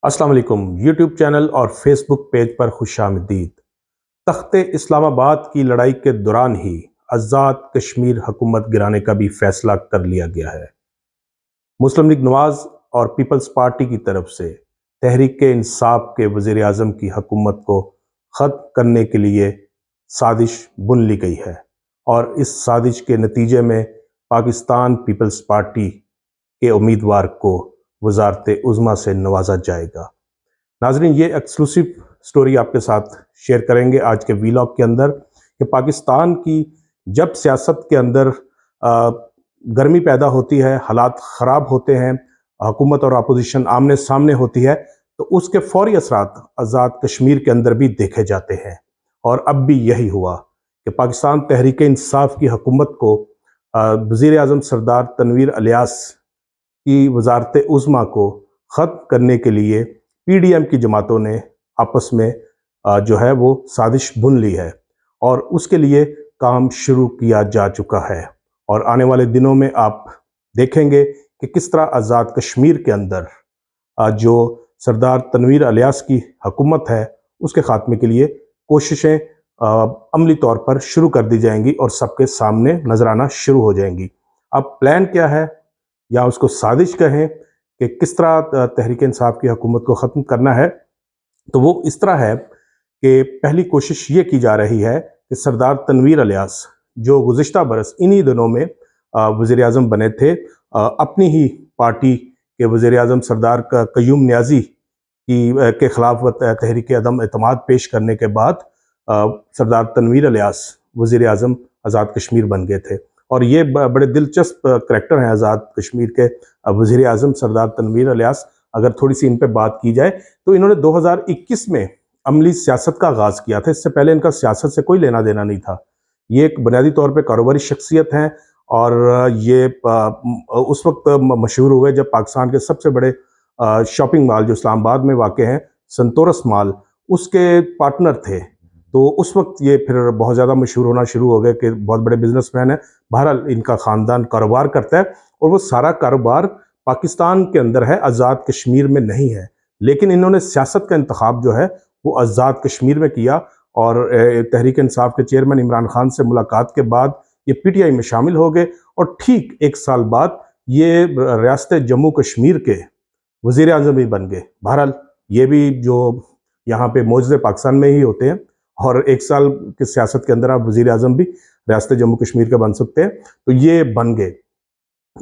अस्सलाम वालेकुम। YouTube channel और फेसबुक पेज पर खुशामदीद। तख्ते इस्लामाबाद की लड़ाई के दौरान ही आज़ाद कश्मीर हुकूमत गिराने का भी फैसला कर लिया गया है। मुस्लिम लीग नवाज और पीपल्स पार्टी की तरफ से तहरीक इंसाफ के वज़ीर आज़म की हुकूमत को ख़त्म करने के लिए साजिश बुन ली गई है और इस साजिश के नतीजे में पाकिस्तान पीपल्स पार्टी के उम्मीदवार को वज़ारत उज़्मा से नवाजा जाएगा। नाज़रीन, ये एक्सक्लूसिव स्टोरी आपके साथ शेयर करेंगे आज के वीलॉग के अंदर कि पाकिस्तान की जब सियासत के अंदर गर्मी पैदा होती है, हालात ख़राब होते हैं, हुकूमत और अपोजिशन आमने सामने होती है, तो उसके फौरी असरात आज़ाद कश्मीर के अंदर भी देखे जाते हैं। और अब भी यही हुआ कि पाकिस्तान तहरीक इंसाफ की हुकूमत को वज़ीर आज़म सरदार तनवीर इलियास की वज़ारत उज़्मा को ख़त्म करने के लिए पीडीएम की जमातों ने आपस में जो है वो साजिश बुन ली है और उसके लिए काम शुरू किया जा चुका है। और आने वाले दिनों में आप देखेंगे कि किस तरह आज़ाद कश्मीर के अंदर जो सरदार तनवीर इलियास की हुकूमत है उसके ख़ात्मे के लिए कोशिशें अमली तौर पर शुरू कर दी जाएंगी और सबके सामने नजर आना शुरू हो जाएंगी। अब प्लान क्या है या उसको साजिश कहें कि किस तरह तहरीक इंसाफ की हुकूमत को ख़त्म करना है, तो वो इस तरह है कि पहली कोशिश ये की जा रही है कि सरदार तनवीर इलियास जो गुज़िश्ता बरस इन्हीं दिनों में वज़ीर आज़म बने थे, अपनी ही पार्टी के वज़ीर आज़म सरदार क़य्यूम नियाज़ी के ख़िलाफ़ तहरीक अदम एतमाद पेश करने के बाद सरदार तनवीर इलियास वज़ीर आज़म आज़ाद कश्मीर बन गए थे। और ये बड़े दिलचस्प करैक्टर हैं आज़ाद कश्मीर के वज़ीर आज़म सरदार तनवीर इलियास। अगर थोड़ी सी इन पे बात की जाए तो इन्होंने 2021 में अमली सियासत का आगाज़ किया था। इससे पहले इनका सियासत से कोई लेना देना नहीं था। ये एक बुनियादी तौर पे कारोबारी शख्सियत हैं और ये उस वक्त मशहूर हुए जब पाकिस्तान के सबसे बड़े शॉपिंग मॉल जो इस्लामाबाद में वाक़ हैं, संतोरस मॉल, उसके पार्टनर थे। तो उस वक्त ये फिर बहुत ज़्यादा मशहूर होना शुरू हो गए कि बहुत बड़े बिजनेसमैन हैं। बहरहाल इनका ख़ानदान कारोबार करता है और वो सारा कारोबार पाकिस्तान के अंदर है, आज़ाद कश्मीर में नहीं है। लेकिन इन्होंने सियासत का इंतखाब जो है वो आज़ाद कश्मीर में किया और तहरीक इंसाफ के चेयरमैन इमरान खान से मुलाकात के बाद ये पीटीआई में शामिल हो गए और ठीक 1 साल बाद ये रियासत जम्मू कश्मीर के वज़ीर आज़म भी बन गए। बहरहाल ये भी जो यहाँ पे मौजूद पाकिस्तान में ही होते हैं और 1 साल की सियासत के अंदर आप वज़ीर आज़म भी रियासत जम्मू कश्मीर के बन सकते हैं, तो ये बन गए।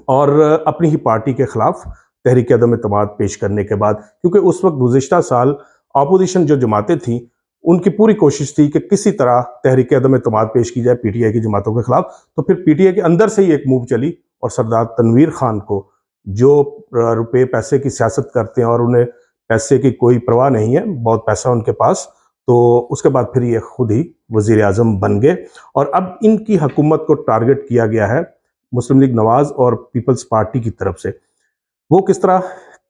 और अपनी ही पार्टी के ख़िलाफ़ तहरीक अदम एतमाद पेश करने के बाद, क्योंकि उस वक्त गुज़िश्ता साल अपोजिशन जो जमातें थीं उनकी पूरी कोशिश थी कि किसी तरह तहरीक अदम एतमाद पेश की जाए पीटीआई की जमातों के ख़िलाफ़। तो फिर पीटीआई के अंदर से ही एक मूव चली और सरदार तनवीर खान को, जो रुपये पैसे की सियासत करते हैं और उन्हें पैसे की कोई परवाह नहीं है, बहुत पैसा उनके पास, तो उसके बाद फिर ये खुद ही वज़ीर आज़म बन गए। और अब इनकी हुकूमत को टारगेट किया गया है मुस्लिम लीग नवाज और पीपल्स पार्टी की तरफ से। वो किस तरह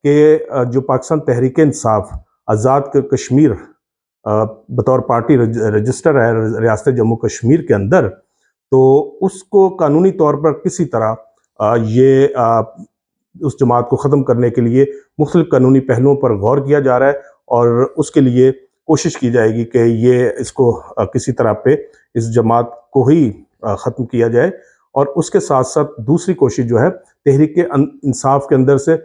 के जो पाकिस्तान तहरीक इंसाफ आज़ाद कश्मीर बतौर पार्टी रजिस्टर है रियासत जम्मू कश्मीर के अंदर, तो उसको कानूनी तौर पर किसी तरह ये उस जमात को ख़त्म करने के लिए मुख्तलिफ कानूनी पहलुओं पर गौर किया जा रहा है और उसके लिए कोशिश की जाएगी कि ये इसको किसी तरह पे इस जमात को ही ख़त्म किया जाए। और उसके साथ साथ दूसरी कोशिश जो है तहरीक इंसाफ के अंदर से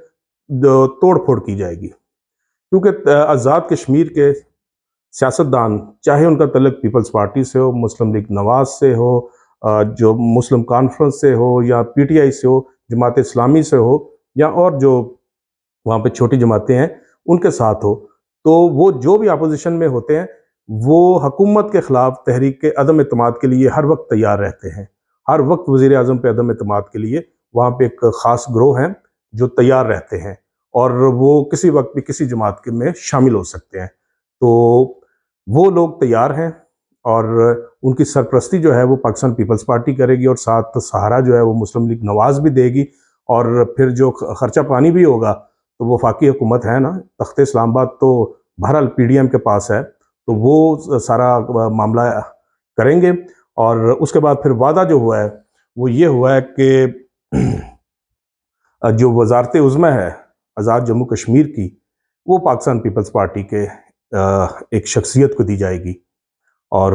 तोड़ फोड़ की जाएगी, क्योंकि आज़ाद कश्मीर के सियासतदान, चाहे उनका तल्लुक पीपल्स पार्टी से हो, मुस्लिम लीग नवाज से हो, जो मुस्लिम कॉन्फ्रेंस से हो या पीटीआई से हो, जमात इस्लामी से हो या और जो वहाँ पे छोटी जमातें हैं उनके साथ हो, तो वो जो भी अपोजिशन में होते हैं वो हुकूमत के ख़िलाफ़ तहरीक अदम एतमाद के लिए हर वक्त तैयार रहते हैं। हर वक्त वज़ीर आज़म पे अदम एतमाद के लिए वहाँ पे एक ख़ास ग्रोह हैं जो तैयार रहते हैं और वो किसी वक्त भी किसी जमात के में शामिल हो सकते हैं। तो वो लोग तैयार हैं और उनकी सरपरस्ती जो है वो पाकिस्तान पीपल्स पार्टी करेगी और साथ सहारा जो है वो मुस्लिम लीग नवाज भी देगी। और फिर जो खर्चा पानी भी होगा तो वो वफाकी हुकूमत है ना, तख्ते इस्लामाबाद तो बहरहाल पीडीएम के पास है, तो वो सारा मामला करेंगे। और उसके बाद फिर वादा जो हुआ है वो ये हुआ है कि जो वज़ारत उज़्मा है आज़ाद जम्मू कश्मीर की, वो पाकिस्तान पीपल्स पार्टी के एक शख्सियत को दी जाएगी। और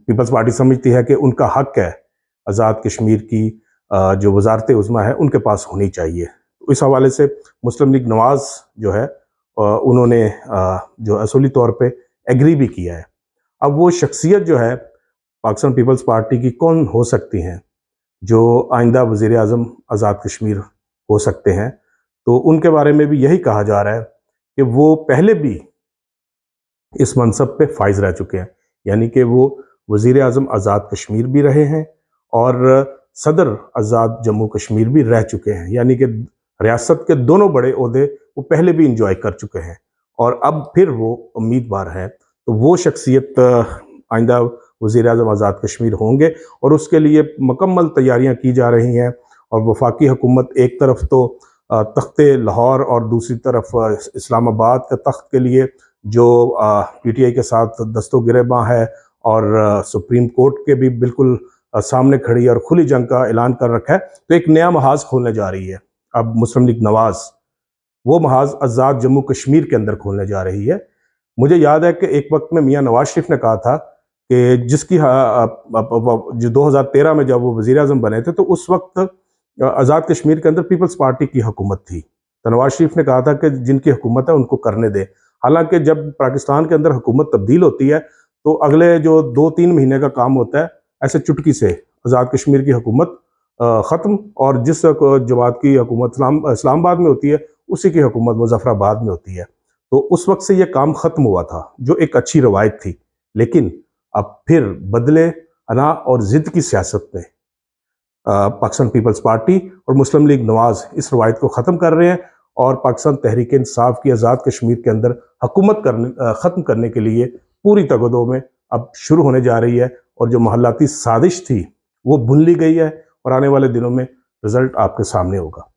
पीपल्स पार्टी समझती है कि उनका हक है आज़ाद कश्मीर की जो वजारत उज़्मा है उनके पास होनी चाहिए। तो इस हवाले से मुस्लिम लीग नवाज़ जो है उन्होंने जो असूली तौर पे एग्री भी किया है। अब वो शख्सियत जो है पाकिस्तान पीपल्स पार्टी की कौन हो सकती हैं जो आइंदा वज़ीर आज़म आज़ाद कश्मीर हो सकते हैं, तो उनके बारे में भी यही कहा जा रहा है कि वो पहले भी इस मनसब पे फाइज रह चुके हैं। यानी कि वो वज़ीर आज़म आज़ाद कश्मीर भी रहे हैं और सदर आज़ाद जम्मू कश्मीर भी रह चुके हैं। यानी कि रियासत के दोनों बड़े ओहदे वो पहले भी इंजॉय कर चुके हैं और अब फिर वो उम्मीदवार हैं। तो वो शख्सियत आइंदा वज़ीर आज़म आज़ाद कश्मीर होंगे और उसके लिए मुकम्मल तैयारियां की जा रही हैं। और वफाकी हुकूमत एक तरफ तो तख्ते लाहौर और दूसरी तरफ इस्लामाबाद के तख्त के लिए जो पीटीआई के साथ दस्तों गिरेबां है और सुप्रीम कोर्ट के भी बिल्कुल सामने खड़ी और खुली जंग का ऐलान कर रखा है। तो एक नया महाज खोलने जा रही है अब मुस्लिम लीग नवाज, वो महाज आज़ाद जम्मू कश्मीर के अंदर खोलने जा रही है। मुझे याद है कि एक वक्त में मियाँ नवाज शरीफ ने कहा था कि जिसकी जो 2013 में जब वो वज़ीर आज़म बने थे तो उस वक्त आज़ाद कश्मीर के अंदर पीपल्स पार्टी की हुकूमत थी। तो नवाज शरीफ ने कहा था कि जिनकी हुकूमत है उनको करने दे। हालांकि जब पाकिस्तान के अंदर हुकूमत तब्दील होती है तो अगले जो 2-3 महीने का काम होता है ऐसे चुटकी से आज़ाद कश्मीर की हुकूमत ख़त्म और जिस जमात की हुकूमत इस्लामाबाद में होती है उसी की हुकूमत मुजफ्फराबाद में होती है। तो उस वक्त से ये काम ख़त्म हुआ था जो एक अच्छी रवायत थी। लेकिन अब फिर बदले अना और ज़िद की सियासत में पाकिस्तान पीपल्स पार्टी और मुस्लिम लीग नवाज इस रवायत को ख़त्म कर रहे हैं और पाकिस्तान तहरीक इंसाफ की आज़ाद कश्मीर के अंदर हुकूमत ख़त्म करने के लिए पूरी तगदो में अब शुरू होने जा रही है। और जो महल्लाती साजिश थी वो भून ली गई है और आने वाले दिनों में रिजल्ट आपके सामने होगा।